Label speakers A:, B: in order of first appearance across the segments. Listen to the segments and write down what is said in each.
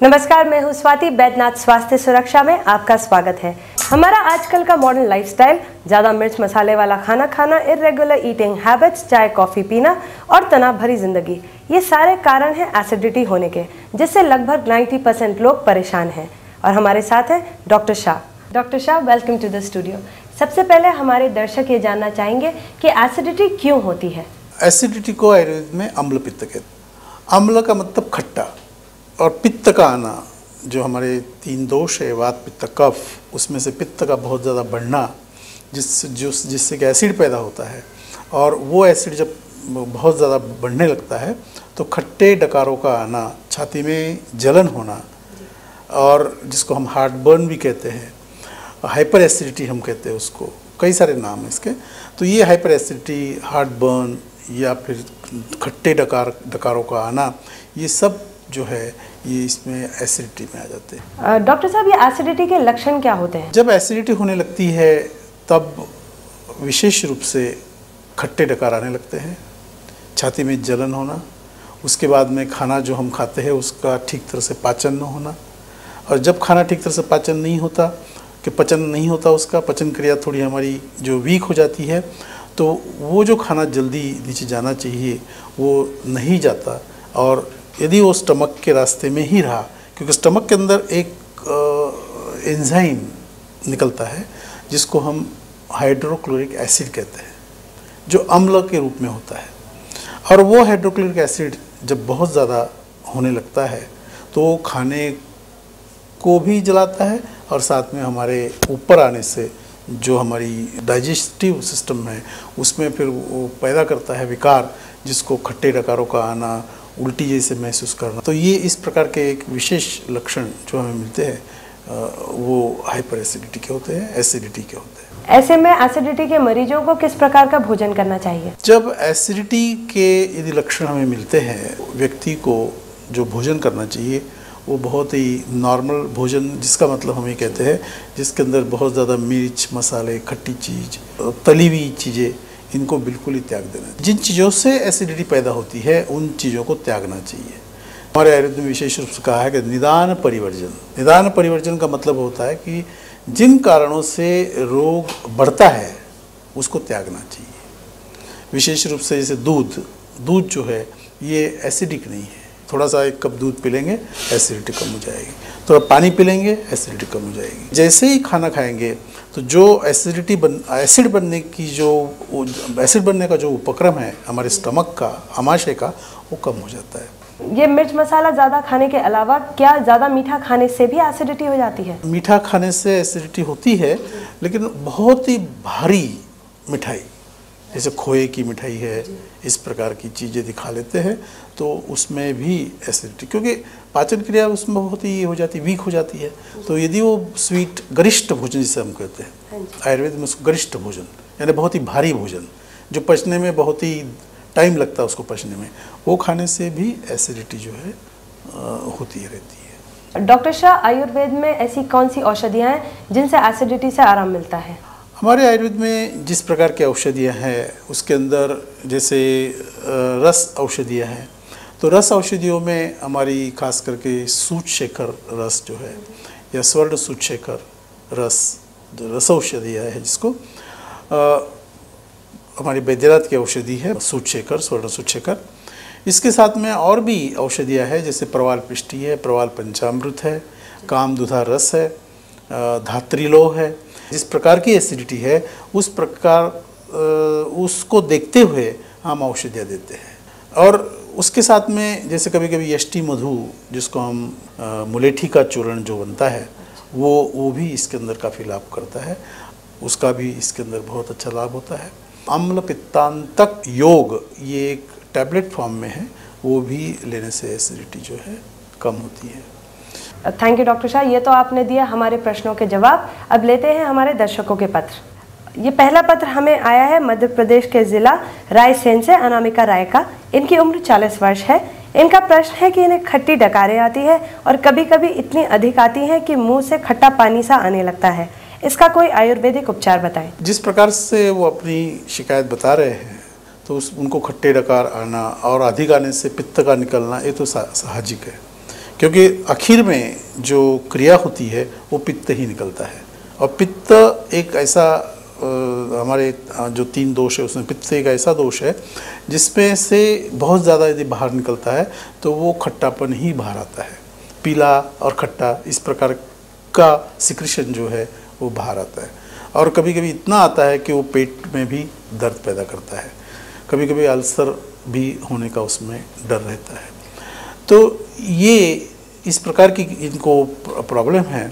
A: नमस्कार, मैं हूं स्वाति। बैद्यनाथ स्वास्थ्य सुरक्षा में आपका स्वागत है। हमारा आजकल का मॉडर्न लाइफस्टाइल, ज़्यादा मिर्च मसाले वाला खाना खाना, इरेगुलर ईटिंग हैबिट्स, चाय कॉफ़ी पीना और तनाव भरी जिंदगी, ये सारे कारण हैं एसिडिटी होने के, जिससे लगभग 90% लोग परेशान हैं। और हमारे साथ हैं doctor Shah. Doctor Shah, welcome to the studio. सबसे पहले हमारे दर्शक ये जानना चाहेंगे कि एसिडिटी क्यों होती है।
B: एसिडिटी को आयुर्वेद में अम्ल पित्त कहते हैं। अम्ल का मतलब खट्टा, और पित्त का आना, जो हमारे 3 दोष है, वात पित्त कफ, उसमें से पित्त का बहुत ज़्यादा बढ़ना, जिससे कि एसिड पैदा होता है। और वो एसिड जब बहुत ज़्यादा बढ़ने लगता है तो खट्टे डकारों का आना, छाती में जलन होना, और जिसको हम हार्ट बर्न भी कहते हैं, हाइपर एसिडिटी हम कहते हैं उसको, कई सारे नाम हैं इसके। तो ये हाइपर एसिडिटी, हार्ट बर्न या फिर खट्टे डकारों का आना, ये सब जो है ये इसमें एसिडिटी में आ जाते हैं।
A: डॉक्टर साहब, ये एसिडिटी के लक्षण क्या होते हैं?
B: जब एसिडिटी होने लगती है तब विशेष रूप से खट्टे डकार आने लगते हैं, छाती में जलन होना, उसके बाद में खाना जो हम खाते हैं उसका ठीक तरह से पाचन न होना। और जब खाना ठीक तरह से पाचन नहीं होता, उसका पचन क्रिया थोड़ी हमारी जो वीक हो जाती है, तो वो जो खाना जल्दी नीचे जाना चाहिए वो नहीं जाता। और यदि वो स्टमक के रास्ते में ही रहा, क्योंकि स्टमक के अंदर एक एंजाइम निकलता है जिसको हम हाइड्रोक्लोरिक एसिड कहते हैं, जो अम्ल के रूप में होता है। और वो हाइड्रोक्लोरिक एसिड जब बहुत ज़्यादा होने लगता है तो खाने को भी जलाता है, और साथ में हमारे ऊपर आने से जो हमारी डाइजेस्टिव सिस्टम है उसमें फिर वो पैदा करता है विकार, जिसको खट्टे डकारों का आना, उल्टी जैसे महसूस करना। तो ये इस प्रकार के एक विशेष लक्षण जो हमें मिलते हैं वो हाइपर एसिडिटी के होते हैं, एसिडिटी के होते हैं।
A: ऐसे में एसिडिटी के मरीजों को किस प्रकार का भोजन करना चाहिए?
B: जब एसिडिटी के यदि लक्षण हमें मिलते हैं, व्यक्ति को जो भोजन करना चाहिए वो बहुत ही नॉर्मल भोजन, जिसका मतलब हम ये कहते हैं जिसके अंदर बहुत ज़्यादा मिर्च मसाले, खट्टी चीज़, तली हुई चीज़ें, इनको बिल्कुल ही त्याग देना। जिन चीज़ों से एसिडिटी पैदा होती है उन चीज़ों को त्यागना चाहिए। हमारे आयुर्वेद में विशेष रूप से कहा है कि निदान परिवर्जन। निदान परिवर्जन का मतलब होता है कि जिन कारणों से रोग बढ़ता है उसको त्यागना चाहिए। विशेष रूप से जैसे दूध जो है ये एसिडिक नहीं है। थोड़ा सा 1 कप दूध पी लेंगे, एसिडिटी कम हो जाएगी। थोड़ा पानी पी लेंगे, एसिडिटी कम हो जाएगी। जैसे ही खाना खाएंगे तो जो एसिड बनने का जो उपक्रम है हमारे स्टमक का, आमाशय का, वो कम हो जाता है।
A: ये मिर्च मसाला ज़्यादा खाने के अलावा क्या ज़्यादा मीठा खाने से भी एसिडिटी हो जाती है?
B: मीठा खाने से एसिडिटी होती है, लेकिन बहुत ही भारी मिठाई, जैसे खोए की मिठाई है, इस प्रकार की चीज़ें दिखा लेते हैं तो उसमें भी एसिडिटी, क्योंकि पाचन क्रिया उसमें बहुत ही हो जाती, वीक हो जाती है। तो यदि वो स्वीट गरिष्ठ भोजन जिसे हम कहते हैं आयुर्वेद में, उसको गरिष्ठ भोजन यानी बहुत ही भारी भोजन जो पचने में बहुत ही टाइम लगता है उसको पचने में, वो खाने से भी एसिडिटी जो है होती रहती है।
A: डॉक्टर शाह, आयुर्वेद में ऐसी कौन सी औषधियाँ हैं जिनसे एसिडिटी से आराम मिलता है?
B: हमारे आयुर्वेद में जिस प्रकार की औषधियाँ हैं उसके अंदर जैसे रस औषधियाँ हैं, तो रस औषधियों में हमारी खास करके सूचशेखर रस जो है, या स्वर्ण सूचशेखर रस, जो रस औषधियाँ है, जिसको हमारी बैद्यनाथ की औषधि है सूचशेखर, स्वर्ण सूचशेखर। इसके साथ में और भी औषधियाँ हैं, जैसे प्रवाल पृष्टि है, प्रवाल पंचामृत है, कामदुधा रस है, धात्रिलोह है। जिस प्रकार की एसिडिटी है उस प्रकार उसको देखते हुए हम औषधियाँ देते हैं। और उसके साथ में जैसे कभी कभी यष्टि मधु, जिसको हम मुलेठी का चूर्ण जो बनता है, वो भी इसके अंदर काफ़ी लाभ करता है, उसका भी इसके अंदर बहुत अच्छा लाभ होता है। अम्ल पित्तांतक योग, ये एक टैबलेट फॉर्म में है, वो भी लेने से एसिडिटी जो है कम होती है।
A: थैंक यू डॉक्टर शाह, ये तो आपने दिया हमारे प्रश्नों के जवाब। अब लेते हैं हमारे दर्शकों के पत्र। ये पहला पत्र हमें आया है मध्य प्रदेश के जिला रायसेन से अनामिका राय का। इनकी उम्र 40 वर्ष है। इनका प्रश्न है कि इन्हें खट्टी डकारें आती है और कभी कभी इतनी अधिक आती हैं कि मुंह से खट्टा पानी सा आने लगता है। इसका कोई आयुर्वेदिक उपचार बताएं।
B: जिस प्रकार से वो अपनी शिकायत बता रहे हैं, तो उनको खट्टे डकार आना और अधिक आने से पित्त का निकलना, ये तो साहजिक है, क्योंकि आखिर में जो क्रिया होती है वो पित्त ही निकलता है। और पित्त एक ऐसा हमारे जो 3 दोष है उसमें पित्त एक ऐसा दोष है जिसमें से बहुत ज़्यादा यदि बाहर निकलता है तो वो खट्टापन ही बाहर आता है। पीला और खट्टा इस प्रकार का सिक्रेशन जो है वो बाहर आता है। और कभी कभी इतना आता है कि वो पेट में भी दर्द पैदा करता है, कभी कभी अल्सर भी होने का उसमें डर रहता है। तो ये इस प्रकार की इनको प्रॉब्लम है।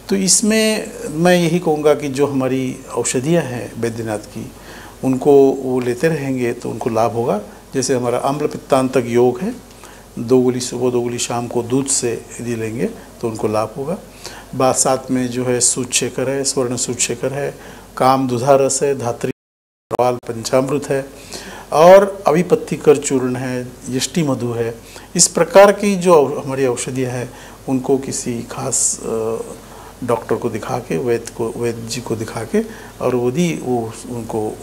B: तो इसमें मैं यही कहूँगा कि जो हमारी औषधियाँ हैं बैद्यनाथ की, उनको वो लेते रहेंगे तो उनको लाभ होगा। जैसे हमारा अम्ल पित्तांतक योग है, 2 गोली सुबह 2 गोली शाम को दूध से यदि लेंगे तो उनको लाभ होगा। बाद साथ में जो है सूतशेखर है, स्वर्ण सूतशेखर है, काम दुधा रस है, धात्री प्रवाल पंचामृत है और अभिपत्तिकर चूर्ण है, यष्टि मधु है। इस प्रकार की जो हमारी औषधियाँ हैं उनको किसी खास डॉक्टर को दिखा के, वैद्य जी को दिखा के और यदि वो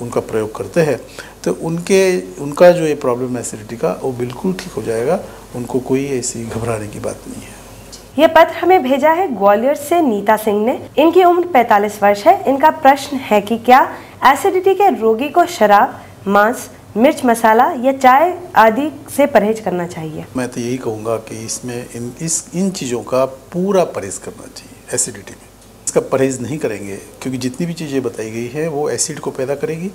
B: उनका प्रयोग करते हैं तो उनका जो ये प्रॉब्लम है एसिडिटी का वो बिल्कुल ठीक हो जाएगा। उनको कोई ऐसी घबराने की बात नहीं है।
A: ये पत्र हमें भेजा है ग्वालियर से नीता सिंह ने। इनकी उम्र 45 वर्ष है। इनका प्रश्न है कि क्या एसिडिटी के रोगी को शराब, मांस, मिर्च मसाला या चाय आदि से परहेज करना चाहिए?
B: मैं तो यही कहूँगा कि इसमें इन चीज़ों का पूरा परहेज करना चाहिए। एसिडिटी में इसका परहेज नहीं करेंगे क्योंकि जितनी भी चीज़ें बताई गई है वो एसिड को पैदा करेगी।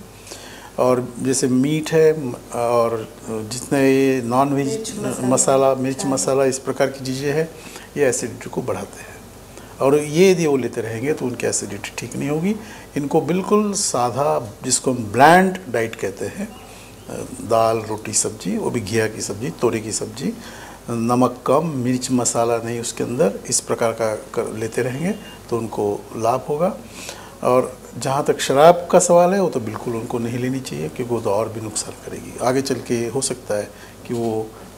B: और जैसे मीट है और जितने ये नॉन वेज मसाला, मिर्च मसाला, इस प्रकार की चीज़ें हैं ये एसिडिटी को बढ़ाते हैं। और ये यदि वो लेते रहेंगे तो उनकी एसिडिटी ठीक नहीं होगी। इनको बिल्कुल सादा, जिसको हम ब्लैंड डाइट कहते हैं, दाल रोटी सब्जी, वो भी घिया की सब्जी, तोरी की सब्जी, नमक कम, मिर्च मसाला नहीं उसके अंदर, इस प्रकार का लेते रहेंगे तो उनको लाभ होगा। और जहाँ तक शराब का सवाल है वो तो बिल्कुल उनको नहीं लेनी चाहिए क्योंकि वो तो और भी नुकसान करेगी। आगे चल के हो सकता है कि वो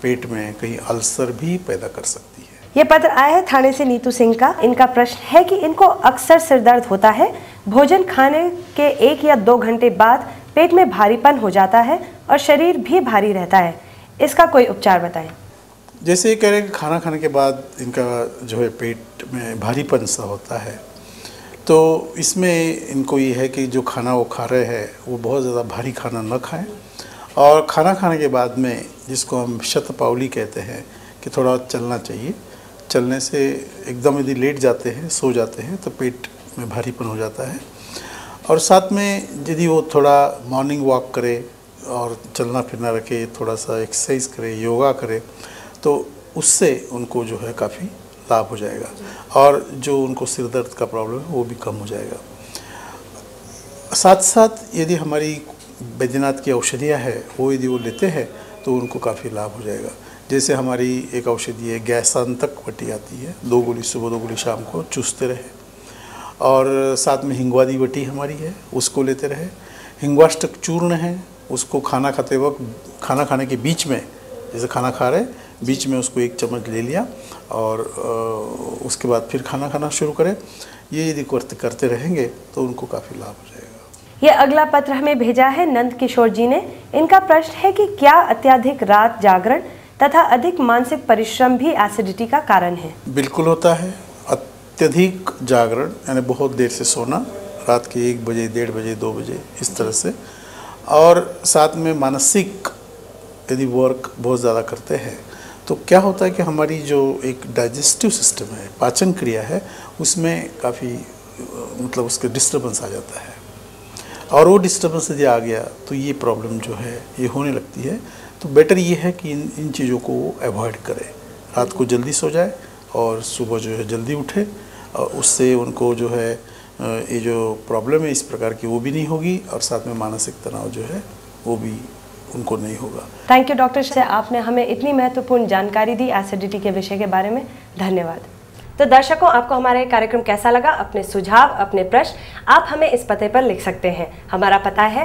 B: पेट में कहीं अल्सर भी पैदा कर सकती है।
A: ये पत्र आया है थाने से नीतू सिंह का। इनका प्रश्न है कि इनको अक्सर सिर दर्द होता है, भोजन खाने के 1 या 2 घंटे बाद पेट में भारीपन हो जाता है और शरीर भी भारी रहता है। इसका कोई उपचार बताएं।
B: जैसे ये कह रहे हैं कि खाना खाने के बाद इनका जो है पेट में भारीपन सा होता है, तो इसमें इनको ये है कि जो खाना वो खा रहे हैं वो बहुत ज़्यादा भारी खाना न खाएं। और खाना खाने के बाद में, जिसको हम शतपावली कहते हैं, कि थोड़ा चलना चाहिए। चलने से एकदम यदि लेट जाते हैं, सो जाते हैं, तो पेट में भारीपन हो जाता है। और साथ में यदि वो थोड़ा मॉर्निंग वॉक करे और चलना फिरना रखे, थोड़ा सा एक्सरसाइज करे, योगा करे, तो उससे उनको जो है काफ़ी लाभ हो जाएगा और जो उनको सिर दर्द का प्रॉब्लम है वो भी कम हो जाएगा। साथ साथ यदि हमारी बैद्यनाथ की औषधियाँ हैं वो यदि वो लेते हैं तो उनको काफ़ी लाभ हो जाएगा। जैसे हमारी एक औषधि है गैसांतक वटी आती है, 2 गोली सुबह 2 गोली शाम को चूसते रहे। और साथ में हिंगवादी वटी हमारी है, उसको लेते रहे। हिंगवाष्टक चूर्ण है, उसको खाना खाते वक्त, खाना खाने के बीच में, जैसे खाना खा रहे बीच में उसको 1 चम्मच ले लिया और उसके बाद फिर खाना खाना शुरू करें। ये यदि करते रहेंगे तो उनको काफ़ी लाभ हो जाएगा।
A: ये अगला पत्र हमें भेजा है नंद किशोर जी ने। इनका प्रश्न है कि क्या अत्यधिक रात जागरण तथा अधिक मानसिक परिश्रम भी एसिडिटी का कारण है? बिल्कुल होता है।
B: अत्यधिक जागरण यानी बहुत देर से सोना, रात के 1 बजे, 1:30 बजे, 2 बजे, इस तरह से, और साथ में मानसिक यदि वर्क बहुत ज़्यादा करते हैं तो क्या होता है कि हमारी जो एक डाइजेस्टिव सिस्टम है, पाचन क्रिया है, उसमें काफ़ी मतलब उसके डिस्टर्बेंस आ जाता है। और वो डिस्टर्बेंस यदि आ गया तो ये प्रॉब्लम जो है ये होने लगती है। तो बेटर ये है कि इन चीज़ों को अवॉइड करें, रात को जल्दी सो जाए और सुबह जो है जल्दी उठे, और उससे उनको जो है ये जो प्रॉब्लम है इस प्रकार की वो भी नहीं होगी और साथ में मानसिक तनाव जो है वो भी उनको नहीं होगा।
A: थैंक यू डॉक्टर साहब, आपने हमें इतनी महत्वपूर्ण जानकारी दी एसिडिटी के विषय के बारे में। धन्यवाद। तो दर्शकों, आपको हमारा ये कार्यक्रम कैसा लगा? अपने सुझाव, अपने प्रश्न आप हमें इस पते पर लिख सकते हैं। हमारा पता है